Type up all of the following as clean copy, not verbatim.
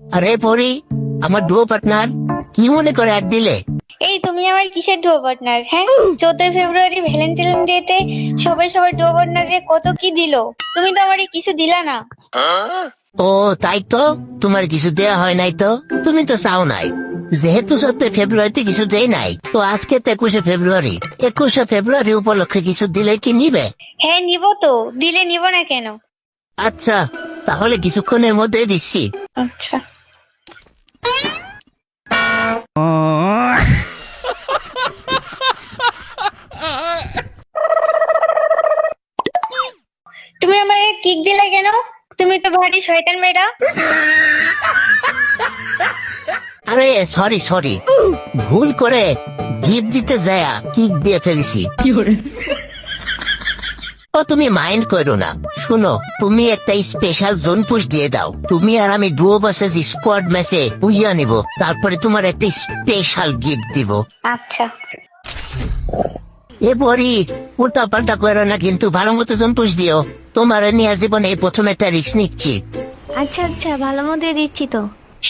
আরে পরি, আমার ডুও পার্টনার, কি মনে করে অ্যাড দিলে? এই তুমি আমার কিসের ডুও পার্টনার? হ্যাঁ, 14 ফেব্রুয়ারি ভ্যালেন্টাইন ডে তে সবাই সবার ডুও পার্টনারে কত কি দিলো, তুমি তো আমারে কিছু দিলা না। ও তাই তো, তোমার কিছু দেয়া হয় নাই তো, তুমি তো চাও নাই। যেহেতু 14 ফেব্রুয়ারিতে কিছু দেয় নাই, তো আজকে তো 21শে ফেব্রুয়ারি। 21শে ফেব্রুয়ারি উপলক্ষে কিছু দিলে কি নিবে? হ্যাঁ নিব তো, দিলে নিব না কেন? আচ্ছা, তাহলে কিছুক্ষণের মধ্যে দিচ্ছি। আচ্ছা। তুমি আমারে কিক দিলে কেন? তুমি তো ভারী শয়তান মেয়েটা। আরে সরি সরি, ভুল করে গিফট দিতে যায় কিক দিয়ে ফেলেছি। ও তুমি মাইন্ড করো না। শুনো, তুমি একটা স্পেশাল জোন পুশ দিয়ে দাও। তুমি আর আমি ডুও ভার্সেস স্কোয়াড ম্যাচে বুঝিয়ে নিব, তারপরে তোমার একটা স্পেশাল গিফট দিব। আচ্ছা। এ বড়ি, উল্টা পাল্টা করো না কিন্তু, ভালো মতো জোন পুশ দিও। তোমার নিয়ে জীবনে এই প্রথম একটা রিস্ক নিচ্ছি। আচ্ছা আচ্ছা, ভালো মতো দিচ্ছি তো।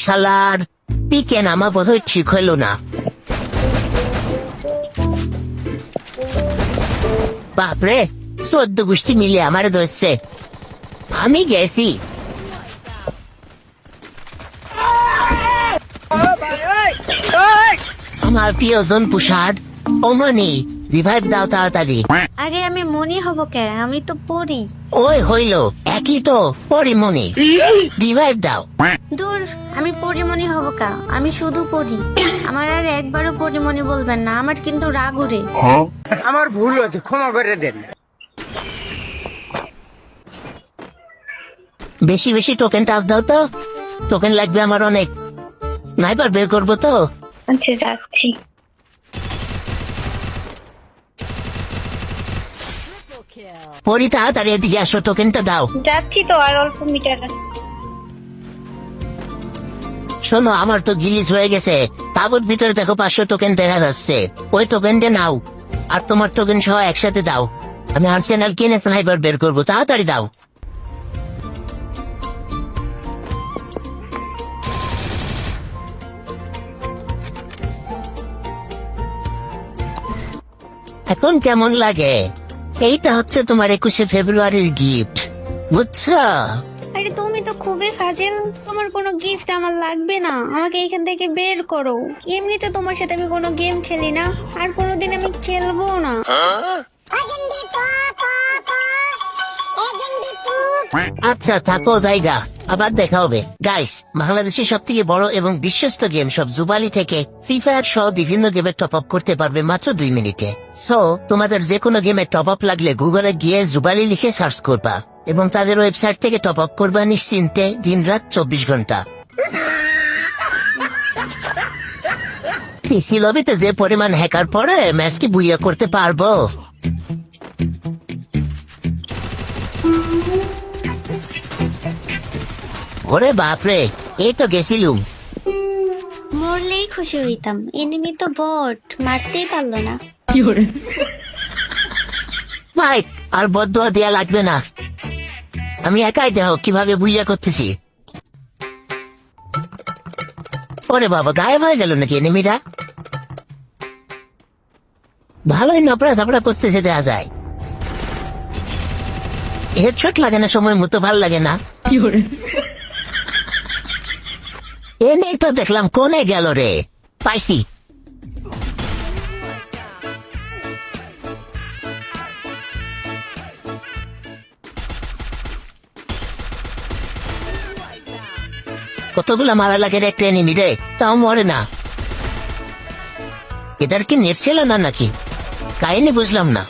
শালার পিকেন আমার বোধহয় ঠিক হইল না। বাপরে, 14 গোষ্ঠী মিলে আমারে ধরছে। আমি গেছি। আমার প্রিয়জন পুষার অমনি রিভাইভ দাও তাড়াতাড়ি। আরে আমি মনি হব কে? আমি তো পড়ি। ওই হইল একই তো, পরিমণি। রিভাইভ দাও। দূর, আমি পরিমণি হব কা? আমি শুধু পড়ি। আমার আর একবারও পরিমণি বলবেন না, আমার কিন্তু রাগ উড়ে। আমার ভুল হয়েছে, ক্ষমা করে দেন। বেশি বেশি টোকেন টাচ দাও তো, টোকেন লাগবে আমার অনেক। স্নাইপার বের করবো তো। আচ্ছা যাচ্ছি। পরি তাড়াতাড়ি এদিকে আসো, টোকেনটা দাও। যাচ্ছি তো, আর অল্প মিটার। শোনো, আমার তো গিলিজ হয়ে গেছে। তাবুর ভিতরে দেখো 500 টোকেন দেখা যাচ্ছে, ওই টোকেনটা নাও। আর তোমার টোকেন সহ একসাথে দাও। আমি আর্সেনাল কিনে স্নাইপার বের করবো, তাড়াতাড়ি দাও। এখন কেমন লাগে? এইটা হচ্ছে তোমার 21শে ফেব্রুয়ারির গিফট, বুঝছো? আরে তুমি তো খুবই ফাজিল, তোমার কোনো গিফট আমার লাগবে না, আমাকে এখান থেকে বের করো। এমনিতে তোমার সাথে আমি কোনো গেম খেলি না, আর কোনোদিন আমি খেলবো না। আচ্ছা থাকো জায়গা, আবার দেখা হবে। গাইস, বাংলাদেশের সব থেকে বড় এবং বিশ্বস্ত গেম সব জুবালি থেকে ফ্রি ফায়ার সহ বিভিন্ন গেমে টপ আপ করতে পারবে মাত্র 2 মিনিটে। সো তোমাদের যে কোনো গেমে টপ আপ লাগলে গুগলে গিয়ে জুবালি লিখে সার্চ করবা এবং তাদের ওয়েবসাইট থেকে টপ আপ করবা নিশ্চিন্তে, দিন রাত 24 ঘন্টা। পিসি লবিতে যে পরিমাণ হ্যাকার পড়ে, ম্যাচ কি বুইয়া করতে পারবো? ওরে বাপরে, এই তো গেছিলুম। মরলেই খুশি হইতাম, এনিমি তো বট, মারতেই পারলো না। ভাই, আর বদদোয়া দেয়া লাগবে না, আমি একাই দেখো কিভাবে বুইয়া করতেছি। ওরে বাবা, গায়েব হয়ে গেল নাকি এনিমিরা? ভালোই নপড়া ঝাপড়া করতেছে দেয়া যায়। হেডশট লাগে না সময় মতো, ভাল লাগে না। এনেই তো দেখলাম, কোনে গেল রে? পাইছি। কতগুলা মারা লাগে রে একটা এনিমি রে, তাও মরে না। এটার কি নেট ছিল না নাকি? কাহিনী বুঝলাম না।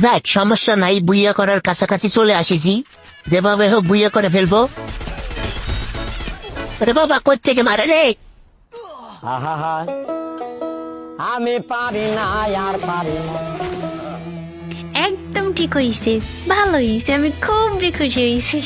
যাক, সমস্যা নাই, বুইয়া করার কাছাকাছি চলে আসিছি। যেভাবে হোক বুইয়া করে ফেলবো। আরে বাবা, কোত্থেকে মারে রে? আহা, আমি পারি না, আর পারি না। একদম ঠিক হইছে, ভালো হইছে, আমি খুব খুশি হইছি।